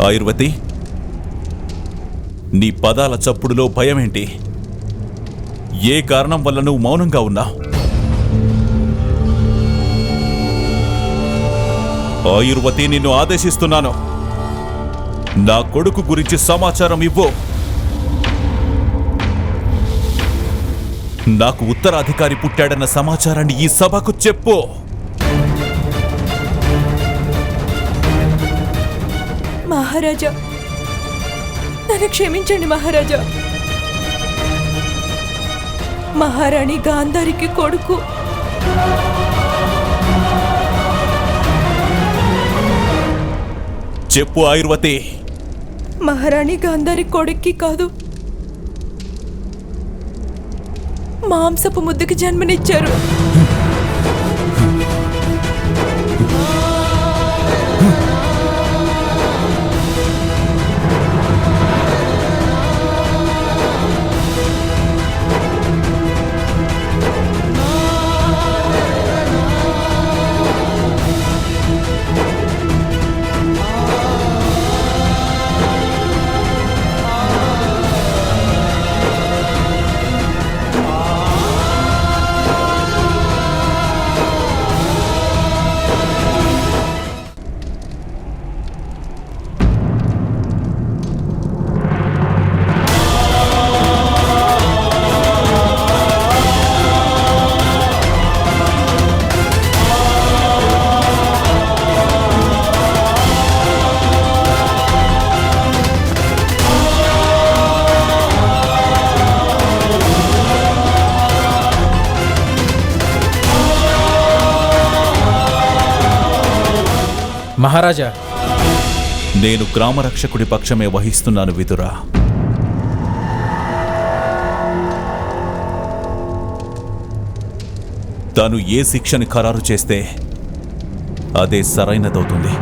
ఆయుర్వతి, నీ పదాల చప్పుడులో భయమేంటి? ఏ కారణం వల్ల నువ్వు మౌనంగా ఉన్నావు? ఆయుర్వతి, నిన్ను ఆదేశిస్తున్నాను. నా కొడుకు గురించి సమాచారం ఇవ్వు. నాకు ఉత్తరాధికారి పుట్టాడన్న సమాచారాన్ని ఈ సభకు చెప్పు. మహారాజా, నన్ను క్షమించండి మహారాజా. మహారాణి గాంధారికి కొడుకు. చెప్పు ఆయుర్వతి. మహారాణి గాంధారి కొడుక్కి కాదు, మాంసపు ముద్దుకి జన్మనిచ్చారు. మహారాజా, నేను గ్రామరక్షకుడి పక్షమే వహిస్తున్నాను విదురా. తాను ఏ శిక్షని ఖరారు చేస్తే అదే సరైనదవుతుంది.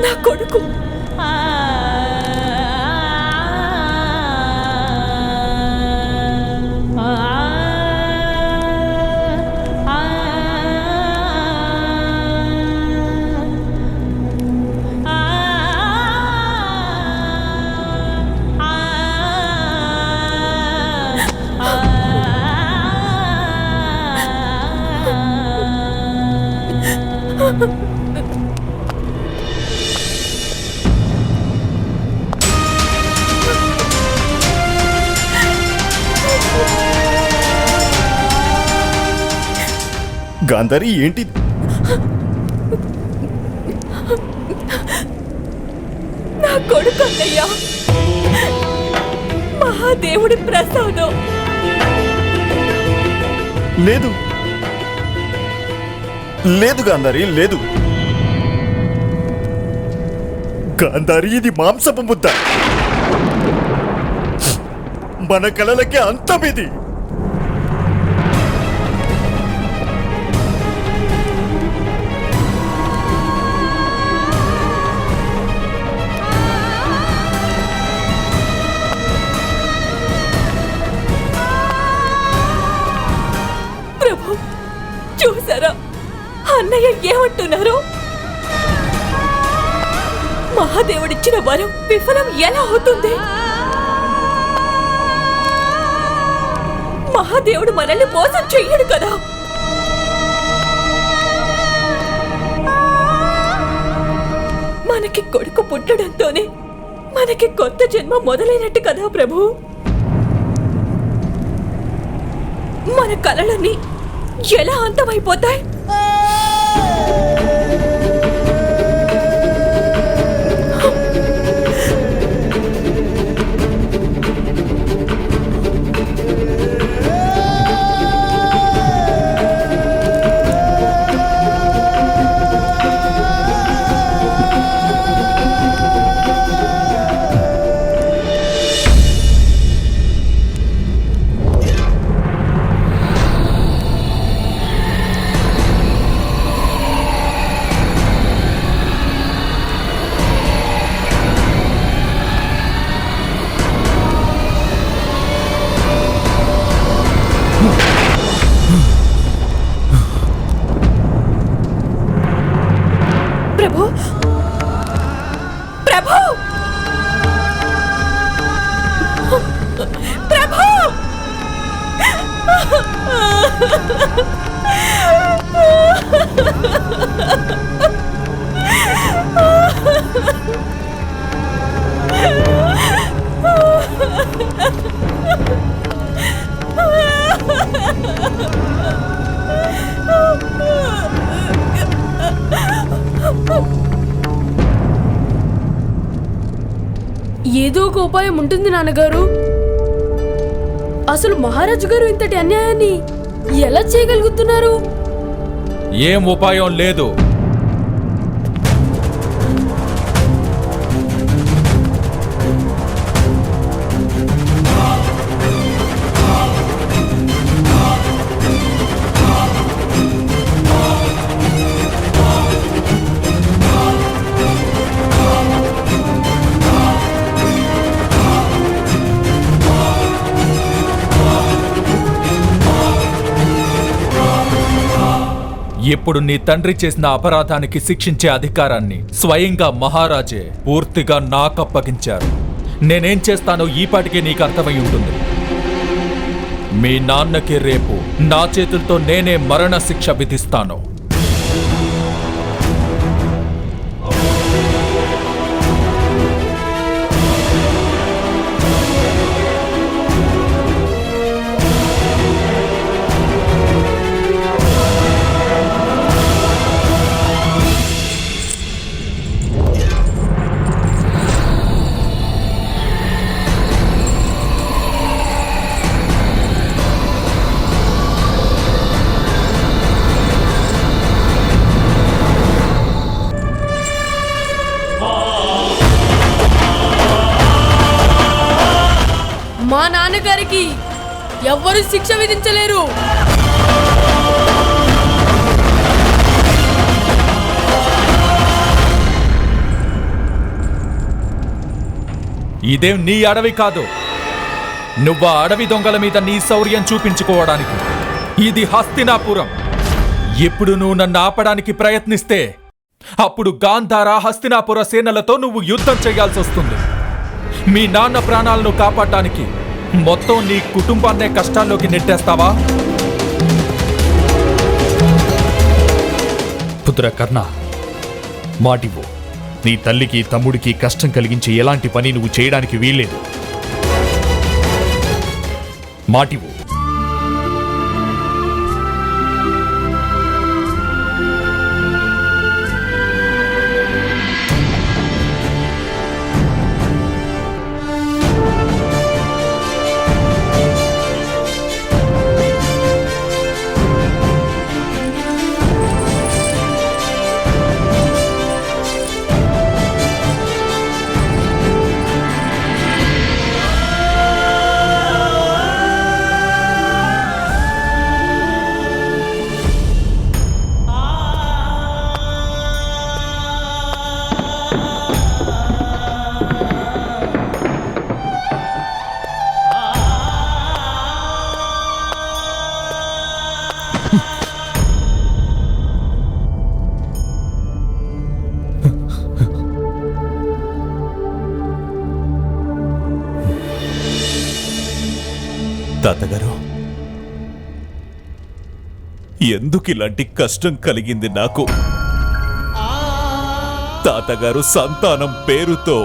నా కొడుకు గాంధారి, ఏంటి? నా కొడుకు అన్నయ్య, మహాదేవుడి ప్రసాదం. లేదు లేదు గాంధారి, లేదు. గాంధారి, ఇది మాంసపు ముద్ద. మన కళలకి అంతమిది. ప్రభు, చూసారా అన్నయ్య ఏమంటున్నారు? మహాదేవుడిచ్చిన వరం విఫలం ఎలా అవుతుంది? మహాదేవుడు మనల్ని మోసం చెయ్యడు కదా. మనకి కొడుకు పుట్టడంతోనే మనకి కొత్త జన్మ మొదలైనట్టు కదా ప్రభు. మన కలలన్నీ ఎలా అంతమైపోతాయి? ప్రభు ప్రభు ప్రభు ఏదో ఒక ఉపాయం ఉంటుంది నాన్నగారు. అసలు మహారాజు గారు ఇంతటి అన్యాయాన్ని ఎలా చేయగలుగుతున్నారు? ఏం ఉపాయం లేదు. ఇప్పుడు నీ తండ్రి చేసిన అపరాధానికి శిక్షించే అధికారాన్ని స్వయంగా మహారాజే పూర్తిగా నాకప్పగించారు. నేనేం చేస్తానో ఈపాటికే నీకు అర్థమై ఉంటుంది. మీ నాన్నకి రేపు నా చేతులతో నేనే మరణ శిక్ష విధిస్తాను. మా నాన్నగారికి ఎవ్వరూ శిక్ష విధించలేరు. ఇదేం నీ అడవి కాదు. నువ్వు ఆ అడవి దొంగల మీద నీ శౌర్యం చూపించుకోవడానికి. ఇది హస్తినాపురం. ఇప్పుడు నువ్వు నన్ను ఆపడానికి ప్రయత్నిస్తే అప్పుడు గాంధార హస్తినాపుర సేనలతో నువ్వు యుద్ధం చేయాల్సి వస్తుంది. మీ నాన్న ప్రాణాలను కాపాడటానికి మొత్తం నీ కుటుంబాన్నే కష్టాల్లోకి నెట్టేస్తావా? పుత్ర కర్ణ, మాటివ్వు. నీ తల్లికి తమ్ముడికి కష్టం కలిగించే ఎలాంటి పని నువ్వు చేయడానికి వీల్లేదు. మాటివ్వు. తాతగారు, ఎందుకు ఇలాంటి కష్టం కలిగింది నాకు? తాతగారు సంతానం పేరుతో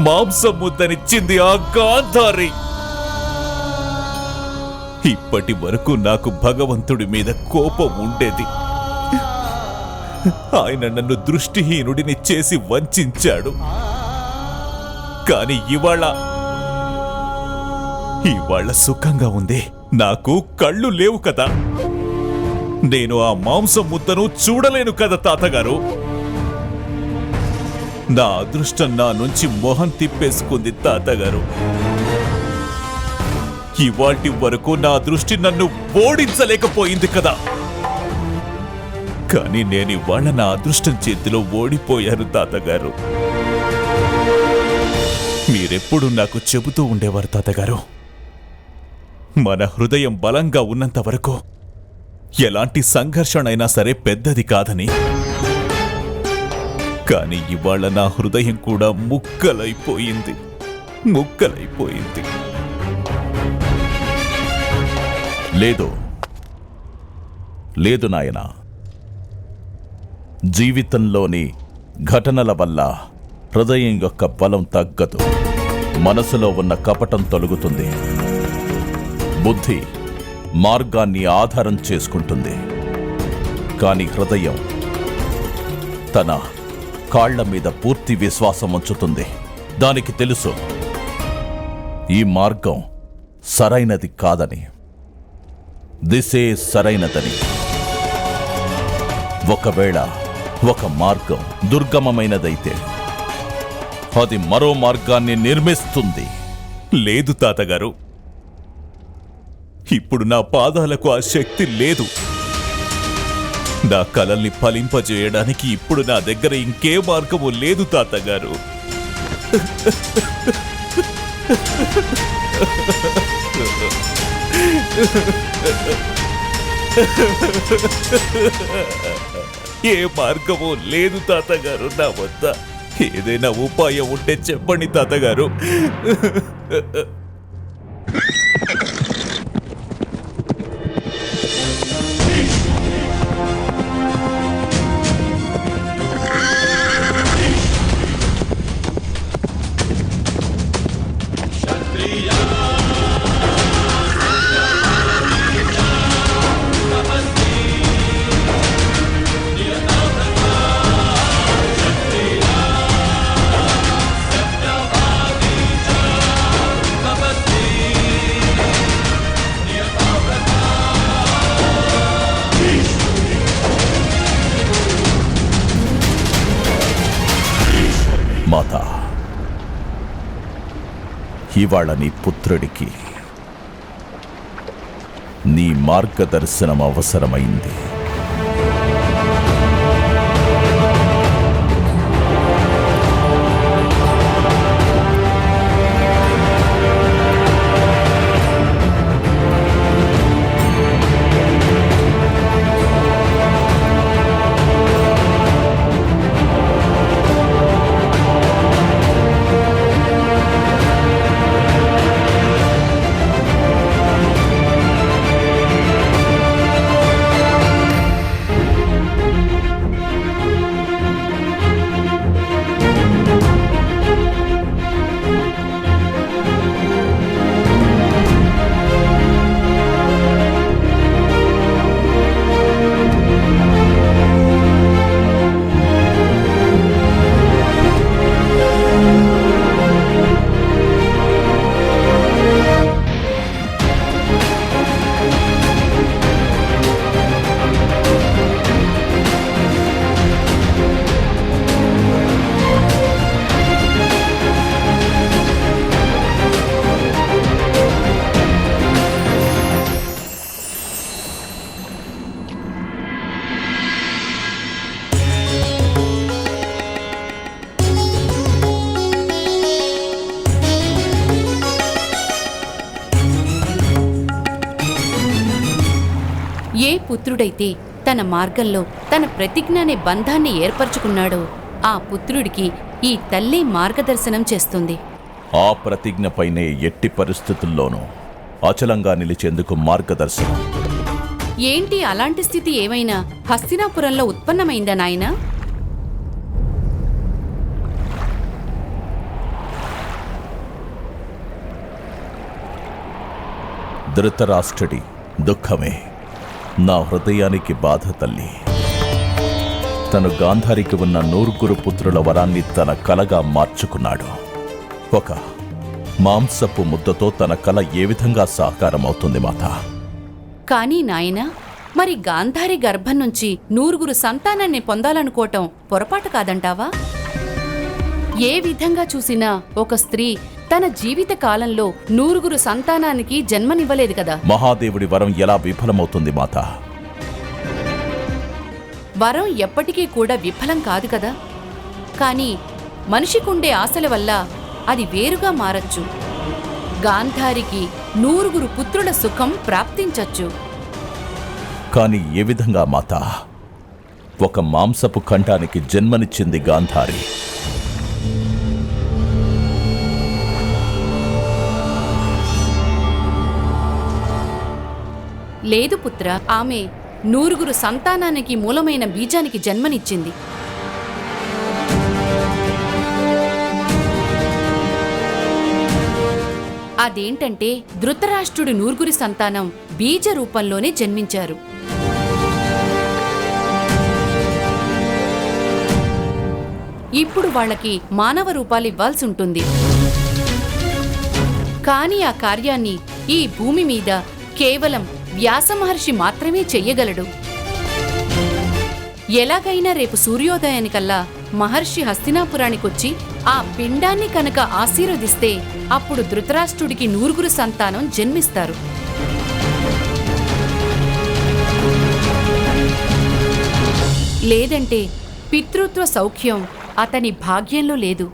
మాంసం ముద్దనిచ్చింది ఆ గాంధారి. ఇప్పటి వరకు నాకు భగవంతుడి మీద కోపం ఉండేది. ఆయన నన్ను దృష్టిహీనుడిని చేసి వంచాడు. కాని ఇవాళ సుఖంగా ఉంది. నాకు కళ్ళు లేవు కదా, నేను ఆ మాంసం ముద్దను చూడలేను కదా తాతగారు. నా అదృష్టం నా నుంచి మొహం తిప్పేసుకుంది తాతగారు. ఇవాటి వరకు నా దృష్టి నన్ను ఓడించలేకపోయింది కదా. కానీ నేను ఇవాళ నా అదృష్టం చేతిలో ఓడిపోయాను తాతగారు. మీరెప్పుడు నాకు చెబుతూ ఉండేవారు తాతగారు, మన హృదయం బలంగా ఉన్నంత వరకు ఎలాంటి సంఘర్షణైనా సరే పెద్దది కాదని. కానీ ఇవాళ నా హృదయం కూడా ముక్కలైపోయింది. లేదు నాయనా, జీవితంలోని ఘటనల వల్ల హృదయం యొక్క బలం తగ్గదు. మనసులో ఉన్న కపటం తొలగుతుంది. బుద్ధి మార్గాన్ని ఆధారం చేసుకుంటుంది. కానీ హృదయం తన కాళ్ల మీద పూర్తి విశ్వాసం ఉంచుతుంది. దానికి తెలుసు ఈ మార్గం సరైనది కాదని, దిశే సరైనదని. ఒకవేళ ఒక మార్గం దుర్గమమైనదైతే అది మరో మార్గాన్ని నిర్మిస్తుంది. లేదు తాతగారు, ఇప్పుడు నా పాదాలకు ఆ శక్తి లేదు. నా కలల్ని ఫలింపజేయడానికి ఇప్పుడు నా దగ్గర ఇంకే మార్గము లేదు తాతగారు. ఏ మార్గము లేదు తాతగారు నా వద్ద. ఏదైనా ఉపాయం ఉంటే చెప్పండి తాతగారు. మాతా, ఇవాళ నీ పుత్రుడికి నీ మార్గదర్శనం అవసరమైంది. ఏ పుత్రుడైతే తన మార్గంలో తన ప్రతిజ్ఞ అనే బంధాన్ని ఏర్పరచుకున్నాడో ఆ పుత్రుడికి ఈ తల్లి మార్గదర్శనం చేస్తుంది. ఆ ప్రతిజ్ఞపైనే ఎట్టి పరిస్థితుల్లోనూ అచలంగా నిలిచేందుకు మార్గదర్శనం ఏంటి అలాంటి స్థితి ఏమైనా హస్తినాపురంలో ఉత్పన్నమైందా నాయనా? ధృతరాష్ట్రుడి దుఃఖమే నా హృదయానికి బాధ తల్లి. తను గాంధారికి ఉన్న 9 పుత్రుల వరాన్ని తన కలగా మార్చుకున్నాడు. ఒక మాంసపు ముద్దతో తన కల ఏ విధంగా సాకారమవుతుంది మాతా? కానీ నాయనా, మరి గాంధారి గర్భం నుంచి 9 సంతానాన్ని పొందాలనుకోవటం పొరపాటు కాదంటావా? ఏ విధంగా చూసినా ఒక స్త్రీ తన జీవిత కాలంలో 9 సంతానానికి జన్మనివ్వలేదు కదా. మహాదేవుడి వరం ఎలా విఫలమవుతుంది మాతా? వరం ఎప్పటికీ కూడా విఫలం కాదు కదా. కానీ మనిషికుండే ఆశల వల్ల అది వేరుగా మారచ్చు. గాంధారికి 9 పుత్రుల సుఖం ప్రాప్తించచ్చు. కాని ఏ విధంగా మాతా? ఒక మాంసపు ఖండానికి జన్మనిచ్చింది గాంధారి. లేదు పుత్ర, ఆమె 9 సంతానానికి మూలమైన బీజానికి జన్మనిచ్చింది. అదేంటంటే ధృతరాష్ట్రుడి 9 సంతానం బీజ రూపంలోనే జన్మించారు. ఇప్పుడు వాళ్ళకి మానవ రూపాలు ఇవ్వాల్సి ఉంటుంది. కానీ ఆ కార్యాన్ని ఈ భూమి మీద కేవలం వ్యాస మహర్షి మాత్రమే చెయ్యగలడు. ఎలాగైనా రేపు సూర్యోదయానికల్లా మహర్షి హస్తినాపురానికొచ్చి ఆ పిండాన్ని కనుక ఆశీర్వదిస్తే అప్పుడు ధృతరాష్ట్రుడికి 9 సంతానం జన్మిస్తారు. లేదంటే పితృత్వ సౌఖ్యం అతని భాగ్యంలో లేదు.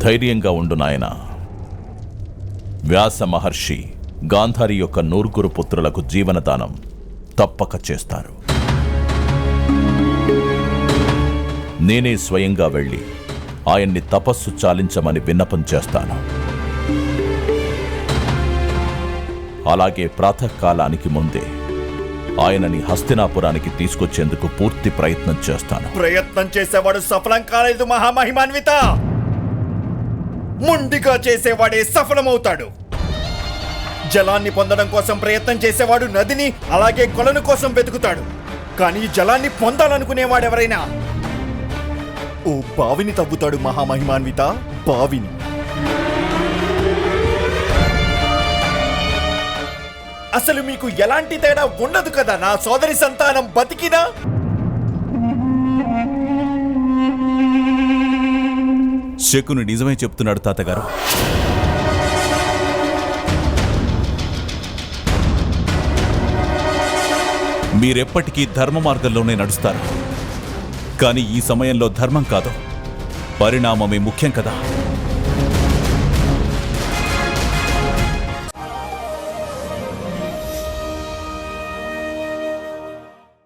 ధైర్యంగా ఉండు నాయనా. వ్యాస మహర్షి గాంధారి యొక్క 9 పుత్రులకు జీవనదానం తప్పక చేస్తారు. నేనే స్వయంగా వెళ్ళి ఆయన్ని తపస్సు చాలించమని విన్నపం చేస్తాను. అలాగే ప్రాతకాలానికి ముందే ఆయనని హస్తినాపురానికి తీసుకొచ్చేందుకు పూర్తి ప్రయత్నం చేస్తాను. ప్రయత్నం చేసేవాడు సఫలం కాలేదు మహామహిమాన్విత. ముండిగా చేసేవాడే సఫలమవుతాడు. జలాన్ని పొందడం కోసం ప్రయత్నం చేసేవాడు నదిని అలాగే కొలను కోసం వెతుకుతాడు. కానీ జలాన్ని పొందాలనుకునేవాడెవరైనా ఓ బావిని తవ్వుతాడు మహామహిమాన్విత, బావిని. అసలు మీకు ఎలాంటి తేడా ఉండదు కదా నా సోదరి సంతానం బతికినా? శకుని నిజమే చెప్తున్నాడు తాతగారు. మీరెప్పటికీ ధర్మ మార్గంలోనే నడుస్తారు. కానీ ఈ సమయంలో ధర్మం కాదు, పరిణామమే ముఖ్యం కదా.